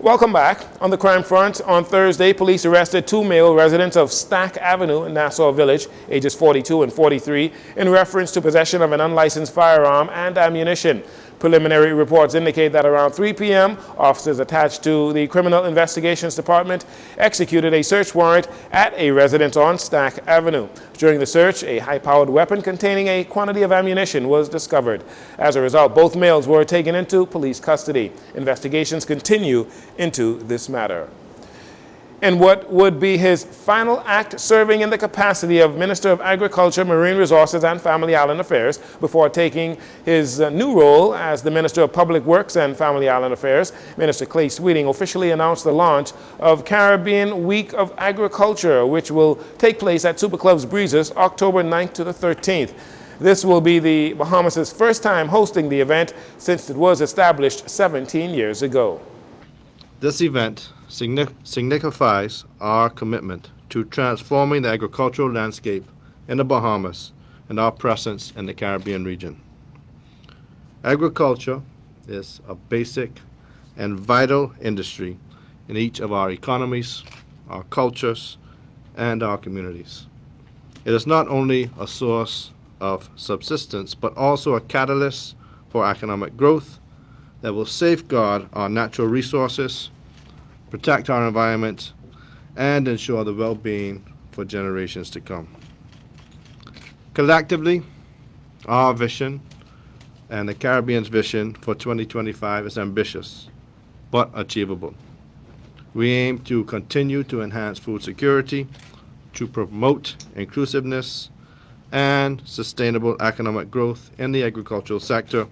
Welcome back. On the crime front, on Thursday, police arrested two male residents of Stack Avenue in Nassau Village, ages 42 and 43, in reference to possession of an unlicensed firearm and ammunition. Preliminary reports indicate that around 3 p.m., officers attached to the Criminal Investigations Department executed a search warrant at a residence on Stack Avenue. During the search, a high-powered weapon containing a quantity of ammunition was discovered. As a result, both males were taken into police custody. Investigations continue into this matter. In what would be his final act serving in the capacity of Minister of Agriculture, Marine Resources and Family Island Affairs before taking his new role as the Minister of Public Works and Family Island Affairs, Minister Clay Sweeting officially announced the launch of Caribbean Week of Agriculture, which will take place at Super Clubs Breezes October 9th to the 13th. This will be the Bahamas' first time hosting the event since it was established 17 years ago. This event signifies our commitment to transforming the agricultural landscape in the Bahamas and our presence in the Caribbean region. Agriculture is a basic and vital industry in each of our economies, our cultures, and our communities. It is not only a source of subsistence, but also a catalyst for economic growth that will safeguard our natural resources, protect our environment, and ensure the well-being for generations to come. Collectively, our vision and the Caribbean's vision for 2025 is ambitious, but achievable. We aim to continue to enhance food security, to promote inclusiveness and sustainable economic growth in the agricultural sector,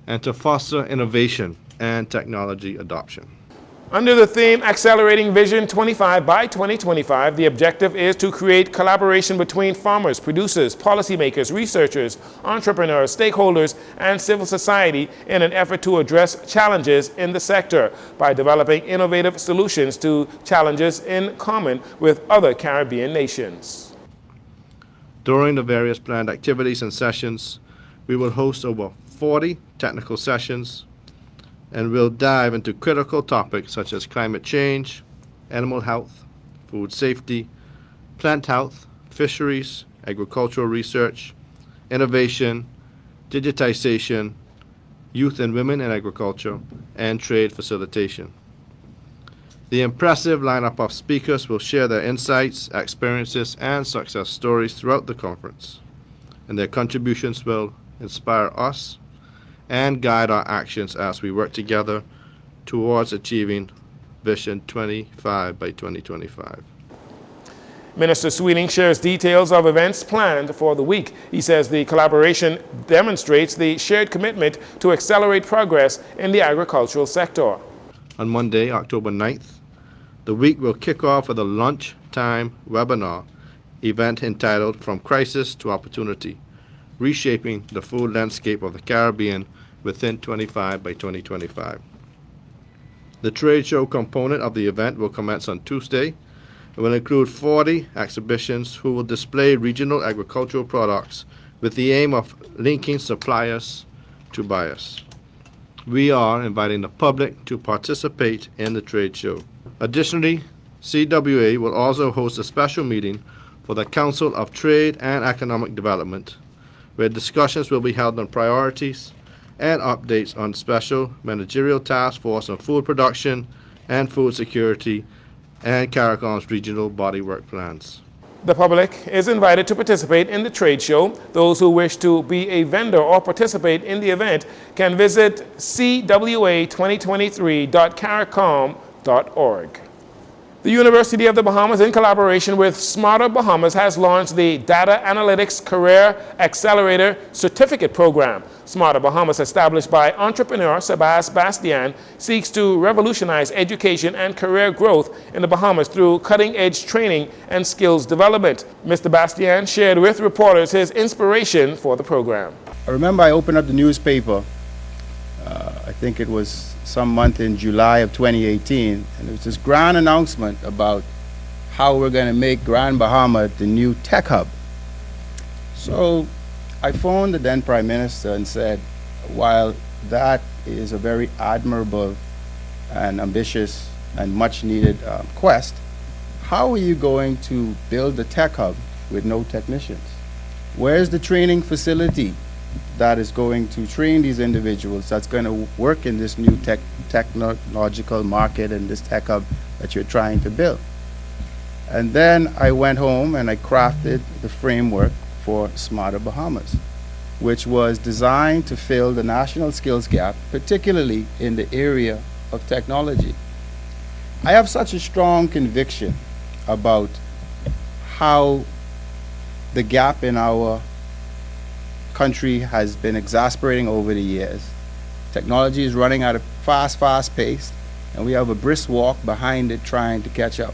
and to foster innovation and technology adoption. Under the theme Accelerating Vision 25 by 2025, the objective is to create collaboration between farmers, producers, policymakers, researchers, entrepreneurs, stakeholders, and civil society in an effort to address challenges in the sector by developing innovative solutions to challenges in common with other Caribbean nations. During the various planned activities and sessions, we will host over 40 technical sessions, and we'll dive into critical topics such as climate change, animal health, food safety, plant health, fisheries, agricultural research, innovation, digitization, youth and women in agriculture, and trade facilitation. The impressive lineup of speakers will share their insights, experiences, and success stories throughout the conference, and their contributions will inspire us and guide our actions as we work together towards achieving Vision 25 by 2025. Minister Sweeting shares details of events planned for the week. He says the collaboration demonstrates the shared commitment to accelerate progress in the agricultural sector. On Monday, October 9th, the week will kick off with a lunchtime webinar event entitled From Crisis to Opportunity, Reshaping the Food Landscape of the Caribbean within 25 by 2025. The trade show component of the event will commence on Tuesday and will include 40 exhibitions who will display regional agricultural products with the aim of linking suppliers to buyers. We are inviting the public to participate in the trade show. Additionally, CWA will also host a special meeting for the Council of Trade and Economic Development, where discussions will be held on priorities and updates on special managerial task force on food production and food security and CARICOM's regional body work plans. The public is invited to participate in the trade show. Those who wish to be a vendor or participate in the event can visit cwa2023.caricom.org. The University of the Bahamas, in collaboration with Smarter Bahamas, has launched the Data Analytics Career Accelerator Certificate Program. Smarter Bahamas, established by entrepreneur Sebas Bastian, seeks to revolutionize education and career growth in the Bahamas through cutting-edge training and skills development. Mr. Bastian shared with reporters his inspiration for the program. I remember I opened up the newspaper, I think it was some month in July of 2018, and there was this grand announcement about how we're going to make Grand Bahama the new tech hub. So I phoned the then Prime Minister and said, while that is a very admirable and ambitious and much needed quest, how are you going to build a tech hub with no technicians? Where's the training facility that is going to train these individuals, that's going to work in this new technological market and this tech hub that you're trying to build? And then I went home and I crafted the framework for Smarter Bahamas, which was designed to fill the national skills gap, particularly in the area of technology. I have such a strong conviction about how the gap in our country has been exasperating over the years. Technology is running at a fast pace, and we have a brisk walk behind it trying to catch up.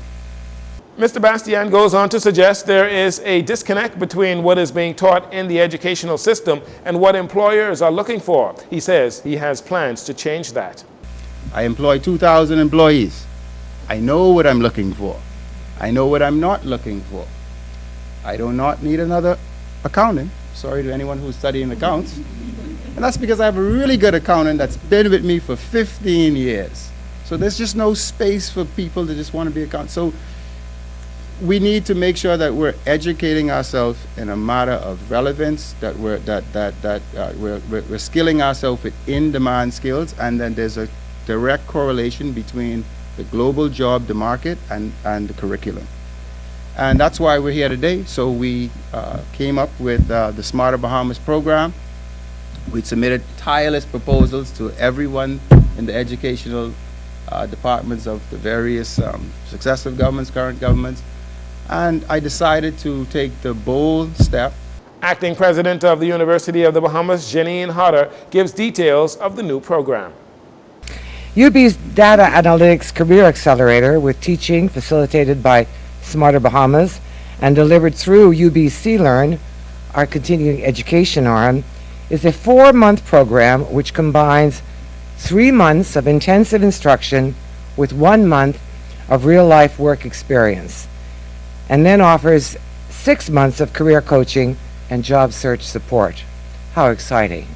Mr. Bastian goes on to suggest there is a disconnect between what is being taught in the educational system and what employers are looking for. He says he has plans to change that. I employ 2,000 employees. I know what I'm looking for. I know what I'm not looking for. I do not need another accountant. Sorry to anyone who's studying accounts. And that's because I have a really good accountant that's been with me for 15 years. So there's just no space for people that just want to be accountants. So we need to make sure that we're educating ourselves in a matter of relevance, that we're skilling ourselves with in-demand skills, and then there's a direct correlation between the global job, the market, and the curriculum. And that's why we're here today. So we came up with the Smarter Bahamas program. We submitted tireless proposals to everyone in the educational departments of the various successive governments, current governments. And I decided to take the bold step. Acting President of the University of the Bahamas, Janine Hodder, gives details of the new program. UB's Data Analytics Career Accelerator, with teaching facilitated by Smarter Bahamas and delivered through UB Learn, our continuing education arm, is a 4-month program which combines 3 months of intensive instruction with 1 month of real-life work experience, and then offers 6 months of career coaching and job search support. How exciting.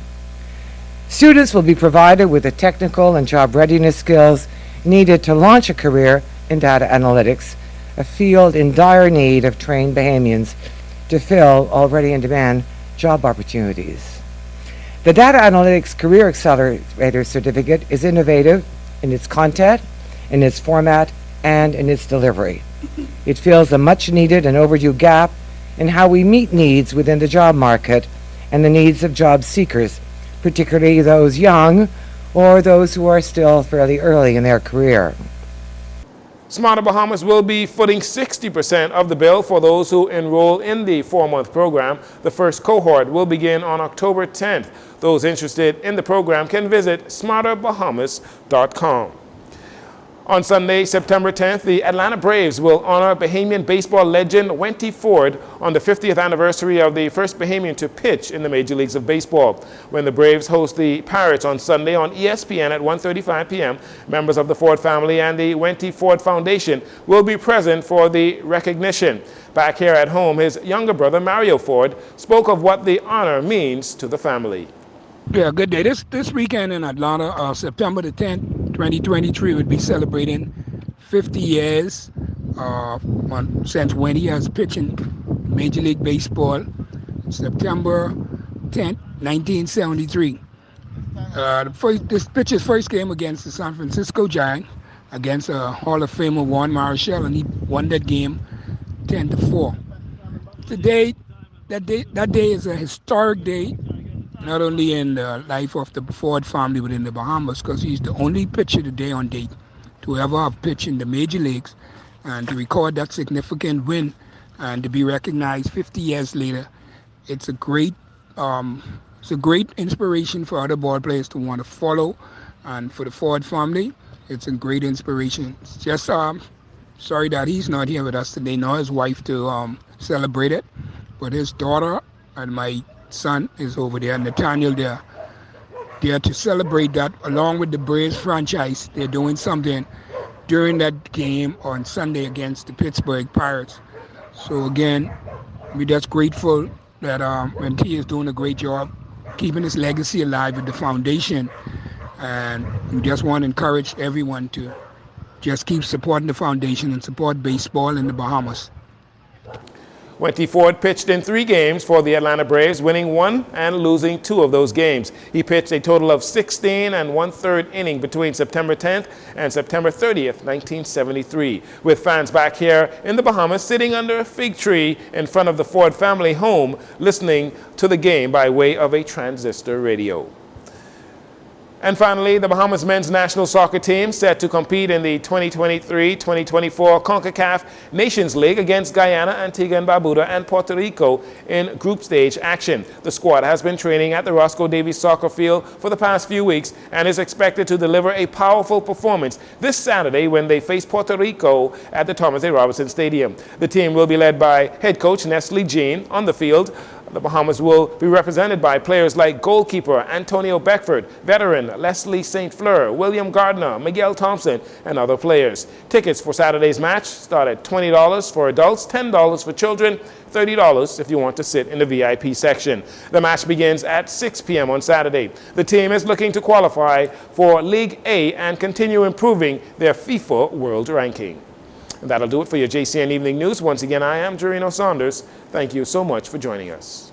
Students will be provided with the technical and job readiness skills needed to launch a career in data analytics, a field in dire need of trained Bahamians to fill already in-demand job opportunities. The Data Analytics Career Accelerator Certificate is innovative in its content, in its format, and in its delivery. It fills a much-needed and overdue gap in how we meet needs within the job market and the needs of job seekers, particularly those young or those who are still fairly early in their career. Smarter Bahamas will be footing 60% of the bill for those who enroll in the 4-month program. The first cohort will begin on October 10th. Those interested in the program can visit smarterbahamas.com. On Sunday, September 10th, the Atlanta Braves will honor Bahamian baseball legend Wenty Ford on the 50th anniversary of the first Bahamian to pitch in the Major Leagues of Baseball. When the Braves host the Pirates on Sunday on ESPN at 1:35 p.m., members of the Ford family and the Wenty Ford Foundation will be present for the recognition. Back here at home, his younger brother, Mario Ford, spoke of what the honor means to the family. Yeah, good day. This weekend in Atlanta, September the 10th, 2023, would be celebrating 50 years since Wenty has pitched in Major League Baseball, September 10th, 1973. This pitcher's first game against the San Francisco Giants, against Hall of Famer Juan Marichal, and he won that game 10-4. Today, that day is a historic day, not only in the life of the Ford family, but in the Bahamas, because he's the only pitcher today on date to ever have pitched in the major leagues, and to record that significant win and to be recognized 50 years later. It's a great inspiration for other ball players to want to follow, and for the Ford family, it's a great inspiration. It's just sorry that he's not here with us today, nor his wife, to celebrate it, but his daughter and my son is over there, Nathaniel, there to celebrate that along with the Braves franchise. They're doing something during that game on Sunday against the Pittsburgh Pirates. So again, we're just grateful that Wenty is doing a great job keeping his legacy alive with the foundation, And we just want to encourage everyone to just keep supporting the foundation and support baseball in the Bahamas. Wenty Ford pitched in 3 games for the Atlanta Braves, winning 1 and losing 2 of those games. He pitched a total of 16 1/3 innings between September 10th and September 30th, 1973, with fans back here in the Bahamas sitting under a fig tree in front of the Ford family home, listening to the game by way of a transistor radio. And finally, the Bahamas men's national soccer team set to compete in the 2023-2024 CONCACAF Nations League against Guyana, Antigua and Barbuda and Puerto Rico in group stage action. The squad has been training at the Roscoe Davies soccer field for the past few weeks and is expected to deliver a powerful performance this Saturday when they face Puerto Rico at the Thomas A. Robinson Stadium. The team will be led by head coach Nestle Jean on the field. The Bahamas will be represented by players like goalkeeper Antonio Beckford, veteran Leslie St. Fleur, William Gardner, Miguel Thompson, and other players. Tickets for Saturday's match start at $20 for adults, $10 for children, $30 if you want to sit in the VIP section. The match begins at 6 p.m. on Saturday. The team is looking to qualify for League A and continue improving their FIFA World Ranking. And that'll do it for your JCN Evening News. Once again, I am Jurino Saunders. Thank you so much for joining us.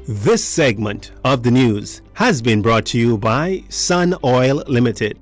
This segment of the news has been brought to you by Sun Oil Limited.